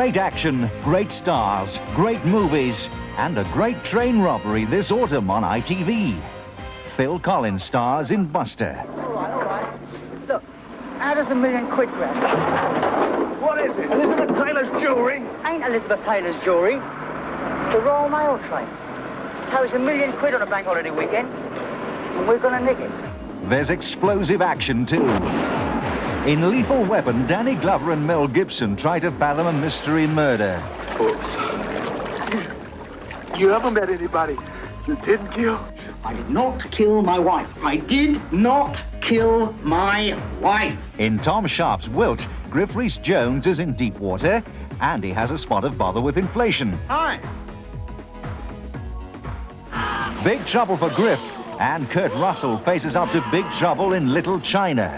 Great action, great stars, great movies, and a great train robbery this autumn on ITV. Phil Collins stars in Buster. All right. Look, how does £1 million grab? What is it? Elizabeth Taylor's jewellery? Ain't Elizabeth Taylor's jewellery. It's the Royal Mail train. Carries £1 million on a bank holiday weekend, and we're gonna nick it. There's explosive action too. In Lethal Weapon, Danny Glover and Mel Gibson try to fathom a mystery murder. Oops. You haven't met anybody you didn't kill? I did not kill my wife. I did not kill my wife. In Tom Sharp's Wilt, Griff Rhys-Jones is in deep water, and he has a spot of bother with inflation. Hi. Big trouble for Griff, and Kurt Russell faces up to big trouble in Little China.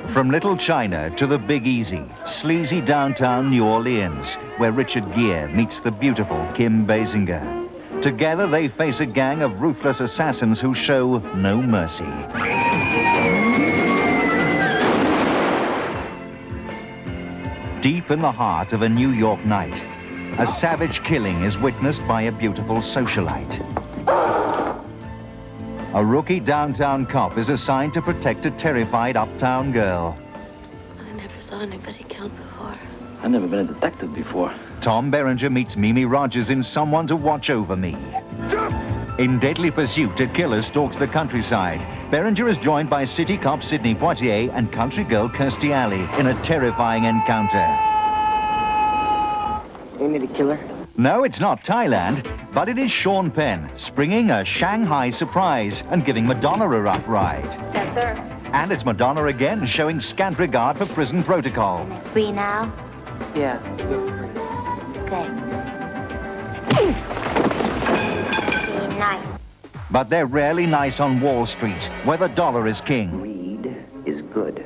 From Little China to the Big Easy, sleazy downtown New Orleans, where Richard Gere meets the beautiful Kim Basinger. Together they face a gang of ruthless assassins who show no mercy. Deep in the heart of a New York night, a savage killing is witnessed by a beautiful socialite. A rookie downtown cop is assigned to protect a terrified uptown girl. I never saw anybody killed before. I've never been a detective before. Tom Berenger meets Mimi Rogers in Someone to Watch Over Me. In Deadly Pursuit, a killer stalks the countryside. Berenger is joined by city cop Sidney Poitier and country girl Kirstie Alley in a terrifying encounter. Ain't it a killer? No, it's not Thailand, but it is Sean Penn, springing a Shanghai surprise and giving Madonna a rough ride. Yes, sir. And it's Madonna again, showing scant regard for prison protocol. Free now? Yeah. Okay. Be nice. But they're rarely nice on Wall Street, where the dollar is king. Greed is good.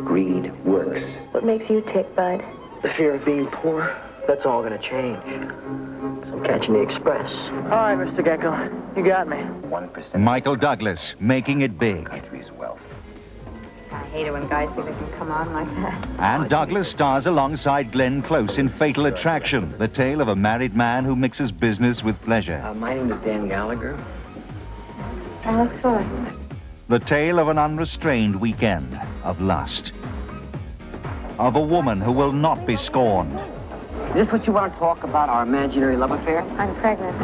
Greed works. What makes you tick, Bud? The fear of being poor, that's all gonna change. So I'm catching the express. All right, Mr. Gecko, you got me. 1% Michael Douglas, making it big. country's wealth. I hate it when guys think they can come on like that. And Douglas stars alongside Glenn Close in Fatal Attraction, the tale of a married man who mixes business with pleasure. My name is Dan Gallagher. Alex Forrest. The tale of an unrestrained weekend of lust. Of a woman who will not be scorned. Is this what you want to talk about, our imaginary love affair? I'm pregnant.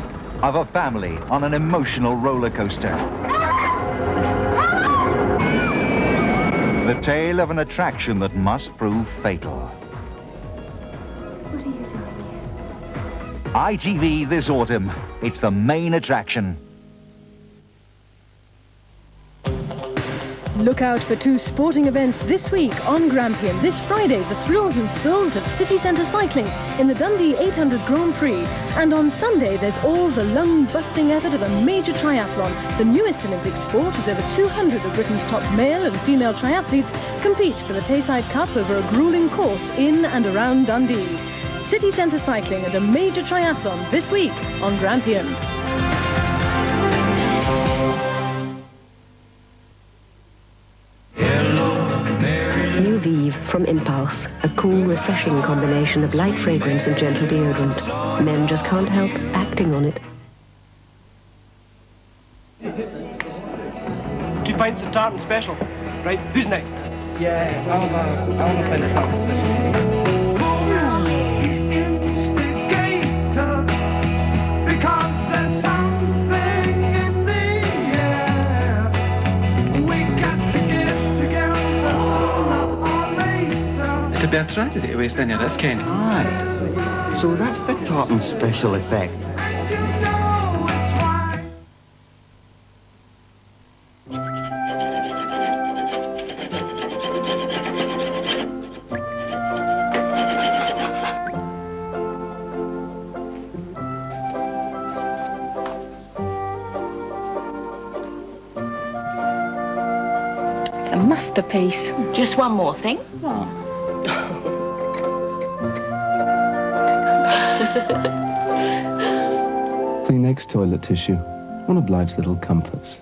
Of a family on an emotional roller coaster. The tale of an attraction that must prove fatal. What are you doing here? ITV this autumn. It's the main attraction. Look out for 2 sporting events this week on Grampian. This Friday, the thrills and spills of City Centre cycling in the Dundee 800 Grand Prix. And on Sunday, there's all the lung-busting effort of a major triathlon, the newest Olympic sport, as over 200 of Britain's top male and female triathletes compete for the Tayside Cup over a gruelling course in and around Dundee. City Centre cycling and a major triathlon this week on Grampian. New Vive from Impulse, a cool, refreshing combination of light fragrance and gentle deodorant. Men just can't help acting on it. 2 pints of tartan special. Right, who's next? Yeah, I want to play the top special. To be a tragedy to waste any of this, Ken. Aye. So that's the tartan special effect. It's a masterpiece. Just one more thing. What? Kleenex likes toilet tissue. One of life's little comforts.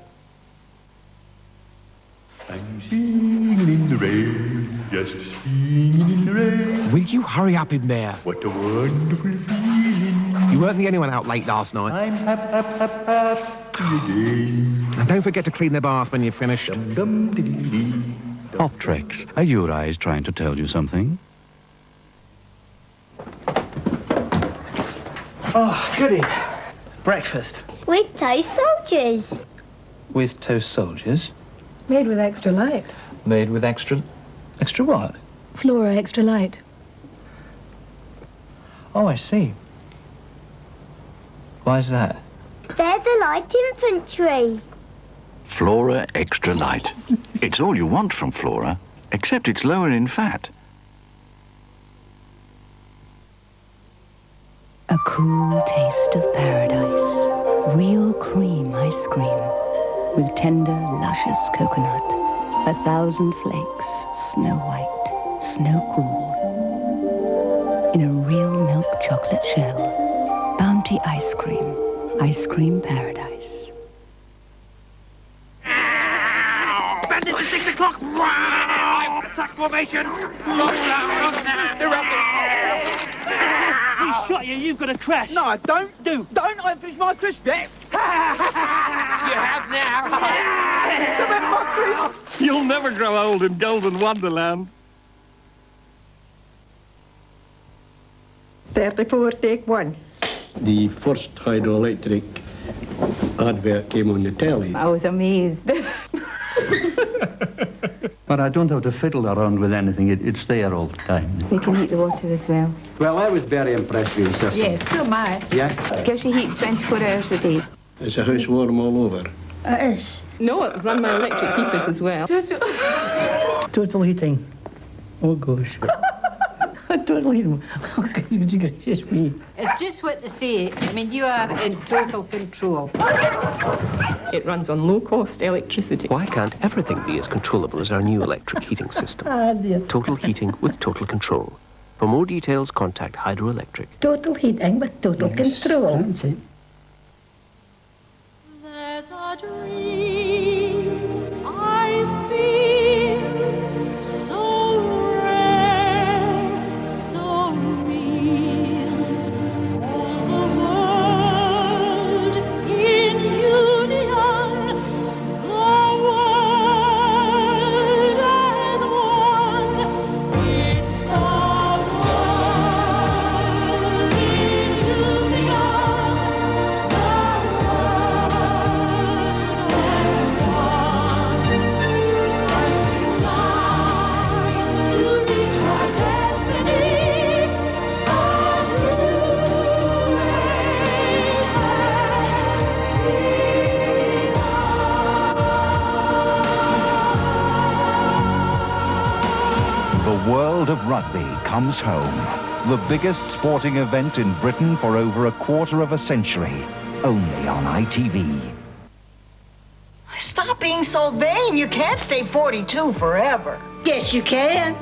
I'm singing in the rain, just singing in the rain. Will you hurry up in there? What a wonderful feeling. You weren't the only one out late last night. I'm happy again. And don't forget to clean the bath when you've finished. Optrex, are your eyes trying to tell you something? Oh, goody. Breakfast. With toast soldiers. With toast soldiers. Made with extra light. Made with extra what? Flora Extra Light. Oh, I see. Why is that? They're the light infantry. Flora Extra Light. It's all you want from Flora, except it's lower in fat. A cool taste of paradise. Real cream ice cream. With tender, luscious coconut. 1,000 flakes, snow white, snow cool. In a real milk chocolate shell. Bounty ice cream paradise. Bandits at 6 o'clock! Attack formation! He shot you, you've got to crash. No, I don't. Don't I haven't finished my crisp yet? You have now. Come in, my crisps. You'll never grow old in Golden Wonderland. 34, take 1. The first hydroelectric advert came on the telly. I was amazed. But I don't have to fiddle around with anything. It's there all the time. We can heat the water as well. Well, I was very impressed with the system. Yes, so am I. Yeah? It gives you heat 24 hours a day. Is the house warm all over? It is. No, it run my electric heaters as well. Total heating. Oh, gosh. Total heating. Oh, just me. It's just what they say. I mean, you are in total control. It runs on low-cost electricity. Why can't everything be as controllable as our new electric heating system? Ah, dear. Total heating with total control. For more details, contact Hydroelectric. Total heating with total control. That's it. There's a dream I feel so rare, so real. All the world in union, the world as one. It's the world in union, the The world of rugby comes home. The biggest sporting event in Britain for over a quarter of a century. Only on ITV. Stop being so vain. You can't stay 42 forever. Yes, you can.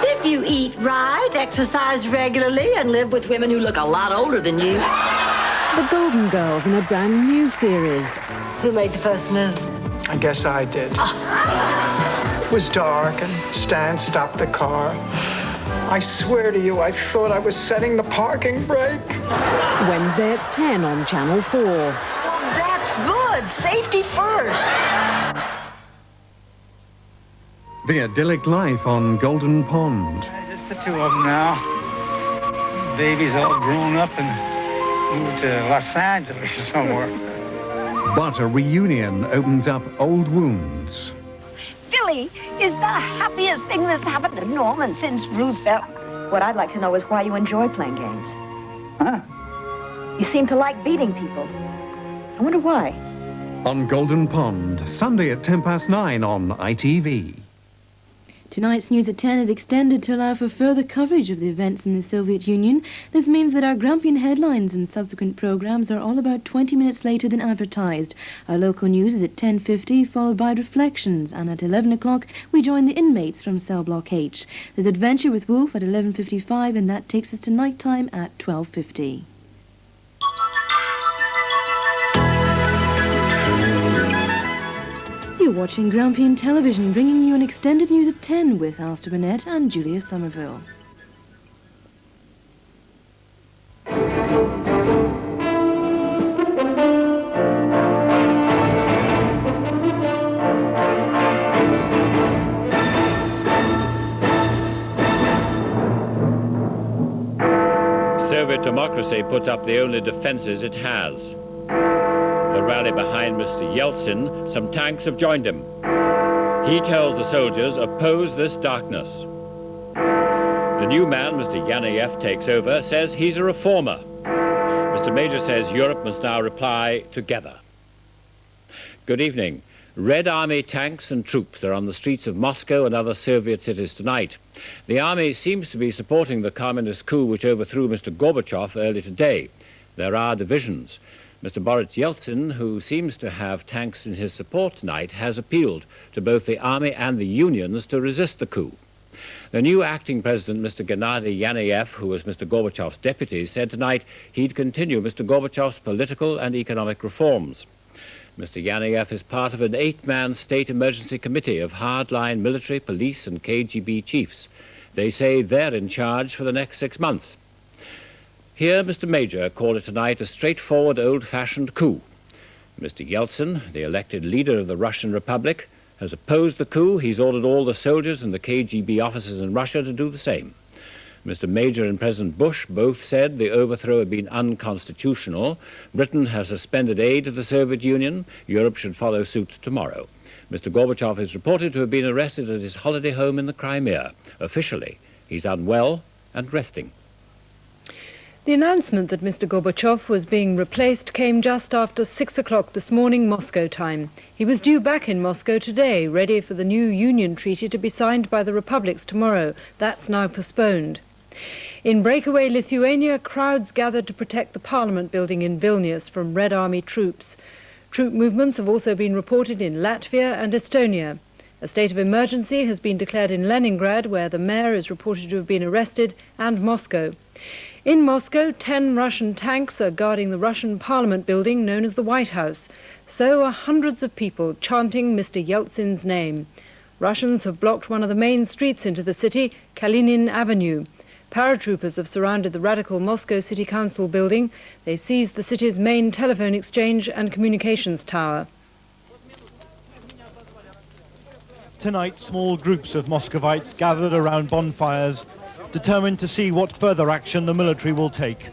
If you eat right, exercise regularly, and live with women who look a lot older than you. The Golden Girls in a brand new series. Who made the first move? I guess I did. It was dark and Stan stopped the car. I swear to you, I thought I was setting the parking brake. Wednesday at 10 on Channel 4. That's good. Safety first. The idyllic life on Golden Pond. Just the two of them now. Baby's all grown up and moved to Los Angeles or somewhere. But a reunion opens up old wounds. Philly is the happiest thing that's happened to Norman since Roosevelt. What I'd like to know is why you enjoy playing games. Huh? You seem to like beating people. I wonder why. On Golden Pond, Sunday at 9:10 on ITV. Tonight's news at 10 is extended to allow for further coverage of the events in the Soviet Union. This means that our Grampian headlines and subsequent programmes are all about 20 minutes later than advertised. Our local news is at 10:50, followed by Reflections, and at 11 o'clock we join the inmates from Cell Block H. There's Adventure with Wolf at 11:55, and that takes us to night time at 12:50. watching Grampian Television, bringing you an extended news at 10 with Alistair Burnett and Julia Somerville. Soviet democracy puts up the only defenses it has. The rally behind Mr. Yeltsin, some tanks have joined him. He tells the soldiers, oppose this darkness. The new man, Mr. Yanayev, takes over, says he's a reformer. Mr. Major says Europe must now reply together. Good evening. Red Army tanks and troops are on the streets of Moscow and other Soviet cities tonight. The army seems to be supporting the communist coup which overthrew Mr. Gorbachev early today. There are divisions. Mr. Boris Yeltsin, who seems to have tanks in his support tonight, has appealed to both the army and the unions to resist the coup. The new acting president, Mr. Gennady Yanayev, who was Mr. Gorbachev's deputy, said tonight he'd continue Mr. Gorbachev's political and economic reforms. Mr. Yanayev is part of an 8-man state emergency committee of hardline military, police and KGB chiefs. They say they're in charge for the next 6 months. Here, Mr. Major called it tonight a straightforward, old-fashioned coup. Mr. Yeltsin, the elected leader of the Russian Republic, has opposed the coup. He's ordered all the soldiers and the KGB officers in Russia to do the same. Mr. Major and President Bush both said the overthrow had been unconstitutional. Britain has suspended aid to the Soviet Union. Europe should follow suit tomorrow. Mr. Gorbachev is reported to have been arrested at his holiday home in the Crimea. Officially, he's unwell and resting. The announcement that Mr. Gorbachev was being replaced came just after 6 o'clock this morning, Moscow time. He was due back in Moscow today, ready for the new Union Treaty to be signed by the republics tomorrow. That's now postponed. In breakaway Lithuania, crowds gathered to protect the Parliament building in Vilnius from Red Army troops. Troop movements have also been reported in Latvia and Estonia. A state of emergency has been declared in Leningrad, where the mayor is reported to have been arrested, and Moscow. In Moscow, 10 Russian tanks are guarding the Russian Parliament building known as the White House. So are hundreds of people chanting Mr. Yeltsin's name. Russians have blocked one of the main streets into the city, Kalinin Avenue. Paratroopers have surrounded the radical Moscow City Council building. They seized the city's main telephone exchange and communications tower. Tonight, small groups of Muscovites gathered around bonfires, determined to see what further action the military will take.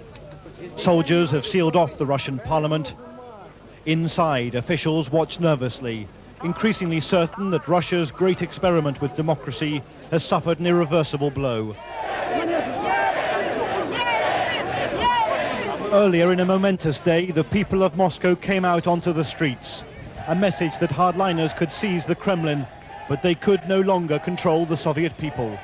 Soldiers have sealed off the Russian Parliament. Inside, officials watch nervously, increasingly certain that Russia's great experiment with democracy has suffered an irreversible blow. Earlier in a momentous day, the people of Moscow came out onto the streets, a message that hardliners could seize the Kremlin, but they could no longer control the Soviet people.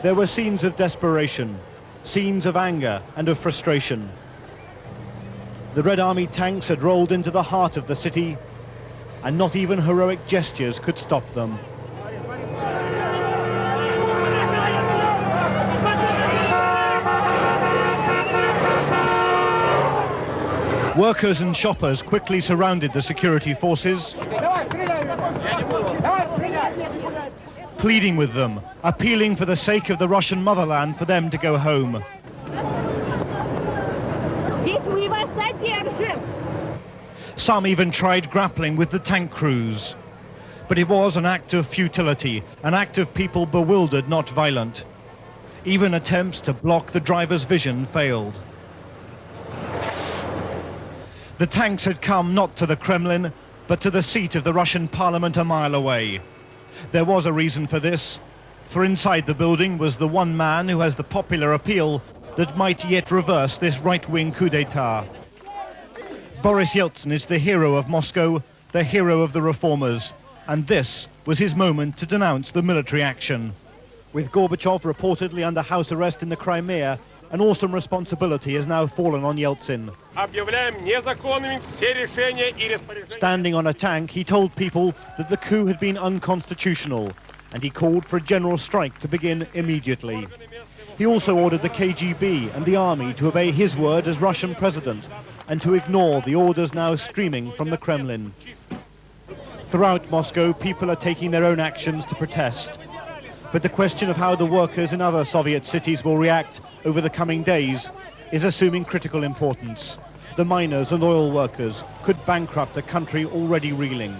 There were scenes of desperation, scenes of anger and of frustration. The Red Army tanks had rolled into the heart of the city, and not even heroic gestures could stop them. Workers and shoppers quickly surrounded the security forces, pleading with them, appealing for the sake of the Russian motherland for them to go home. Some even tried grappling with the tank crews. But it was an act of futility, an act of people bewildered, not violent. Even attempts to block the driver's vision failed. The tanks had come not to the Kremlin, but to the seat of the Russian Parliament a mile away. There was a reason for this, for inside the building was the one man who has the popular appeal that might yet reverse this right-wing coup d'etat. Boris Yeltsin is the hero of Moscow, the hero of the reformers, and this was his moment to denounce the military action. With Gorbachev reportedly under house arrest in the Crimea, an awesome responsibility has now fallen on Yeltsin. Standing on a tank, he told people that the coup had been unconstitutional, and he called for a general strike to begin immediately. He also ordered the KGB and the army to obey his word as Russian president and to ignore the orders now streaming from the Kremlin. Throughout Moscow, people are taking their own actions to protest. But the question of how the workers in other Soviet cities will react over the coming days is assuming critical importance. The miners and oil workers could bankrupt a country already reeling.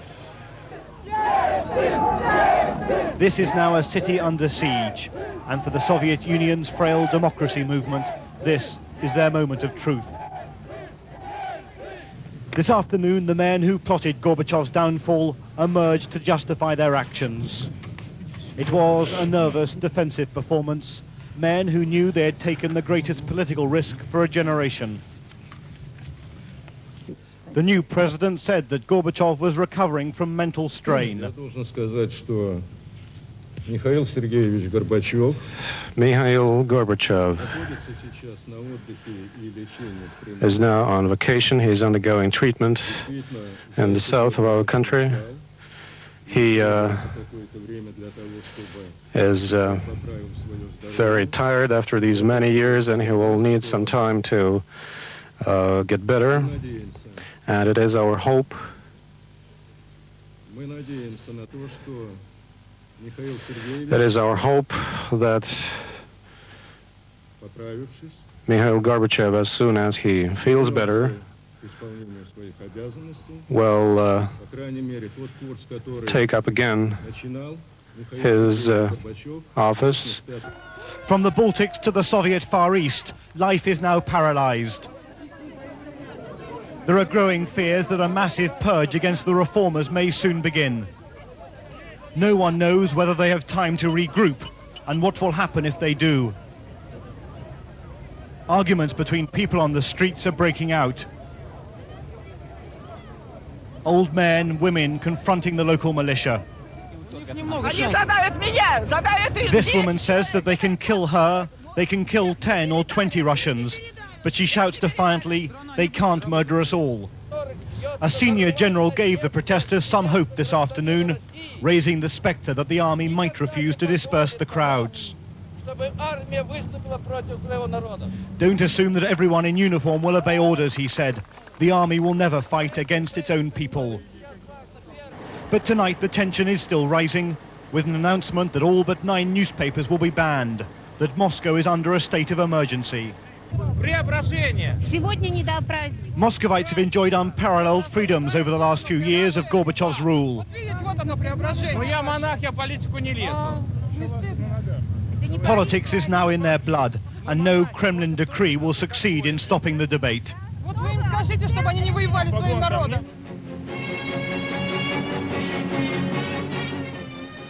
This is now a city under siege, and for the Soviet Union's frail democracy movement, this is their moment of truth. This afternoon, the men who plotted Gorbachev's downfall emerged to justify their actions. It was a nervous, defensive performance, men who knew they had taken the greatest political risk for a generation. The new president said that Gorbachev was recovering from mental strain. Mikhail Gorbachev is now on vacation. He's undergoing treatment in the south of our country. He is very tired after these many years, and he will need some time to get better. And it is our hope that Mikhail Gorbachev, as soon as he feels better, will take up again his office. From the Baltics to the Soviet Far East, life is now paralyzed. There are growing fears that a massive purge against the reformers may soon begin. No one knows whether they have time to regroup and what will happen if they do. Arguments between people on the streets are breaking out. Old men, women confronting the local militia. This woman says that they can kill her, they can kill 10 or 20 Russians, but she shouts defiantly, they can't murder us all. A senior general gave the protesters some hope this afternoon, raising the spectre that the army might refuse to disperse the crowds. Don't assume that everyone in uniform will obey orders, he said. The army will never fight against its own people. But tonight the tension is still rising, with an announcement that all but 9 newspapers will be banned, that Moscow is under a state of emergency. Muscovites have enjoyed unparalleled freedoms over the last few years of Gorbachev's rule. Politics is now in their blood, and no Kremlin decree will succeed in stopping the debate.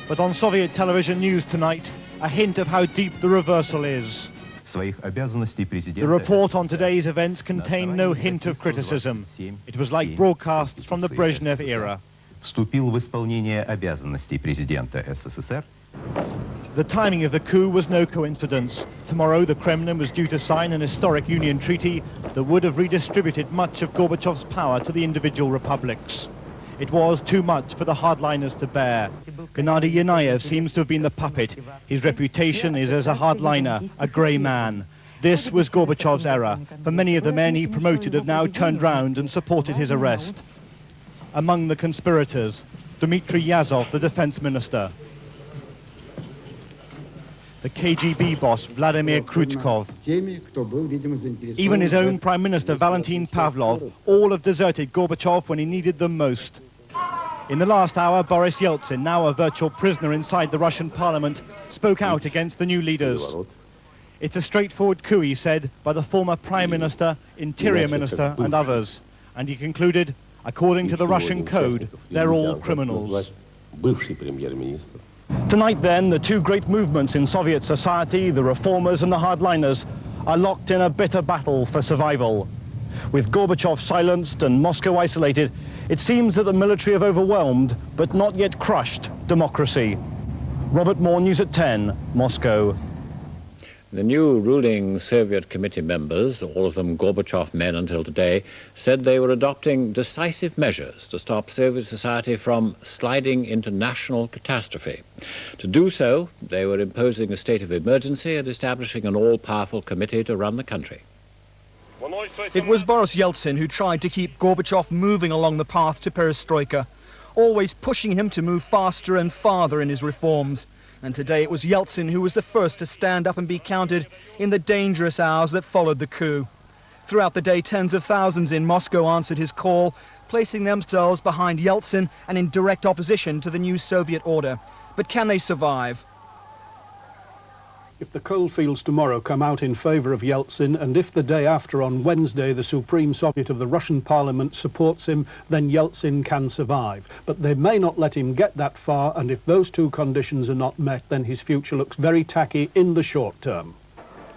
But on Soviet television news tonight, a hint of how deep the reversal is. The report on today's events contained no hint of criticism. It was like broadcasts from the Brezhnev era. The timing of the coup was no coincidence. Tomorrow, the Kremlin was due to sign an historic union treaty that would have redistributed much of Gorbachev's power to the individual republics. It was too much for the hardliners to bear. Gennady Yanayev seems to have been the puppet. His reputation is as a hardliner, a grey man. This was Gorbachev's era, for many of the men he promoted have now turned round and supported his arrest. Among the conspirators, Dmitry Yazov, the defense minister, the KGB boss, Vladimir Khrushchev, even his own Prime Minister, Valentin Pavlov, all have deserted Gorbachev when he needed them most. In the last hour, Boris Yeltsin, now a virtual prisoner inside the Russian parliament, spoke out against the new leaders. It's a straightforward coup, he said, by the former Prime Minister, Interior Minister and others. And he concluded, according to the Russian code, they're all criminals. Tonight then, the two great movements in Soviet society, the reformers and the hardliners, are locked in a bitter battle for survival. With Gorbachev silenced and Moscow isolated, it seems that the military have overwhelmed, but not yet crushed, democracy. Robert Moore, News at 10, Moscow. The new ruling Soviet committee members, all of them Gorbachev men until today, said they were adopting decisive measures to stop Soviet society from sliding into national catastrophe. To do so, they were imposing a state of emergency and establishing an all-powerful committee to run the country. It was Boris Yeltsin who tried to keep Gorbachev moving along the path to perestroika. always pushing him to move faster and farther in his reforms. And today it was Yeltsin who was the first to stand up and be counted in the dangerous hours that followed the coup. Throughout the day, tens of thousands in Moscow answered his call, placing themselves behind Yeltsin and in direct opposition to the new Soviet order. But can they survive? If the coalfields tomorrow come out in favour of Yeltsin, and if the day after, on Wednesday, the Supreme Soviet of the Russian Parliament supports him, then Yeltsin can survive. But they may not let him get that far, and if those two conditions are not met, then his future looks very tacky in the short term.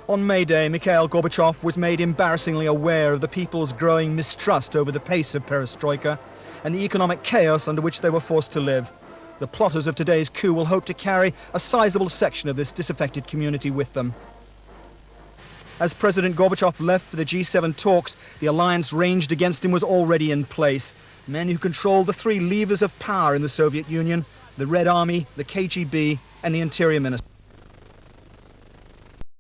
On May Day, Mikhail Gorbachev was made embarrassingly aware of the people's growing mistrust over the pace of perestroika and the economic chaos under which they were forced to live. The plotters of today's coup will hope to carry a sizable section of this disaffected community with them. As President Gorbachev left for the G7 talks, the alliance ranged against him was already in place. Men who controlled the three levers of power in the Soviet Union, the Red Army, the KGB, and the Interior Ministry.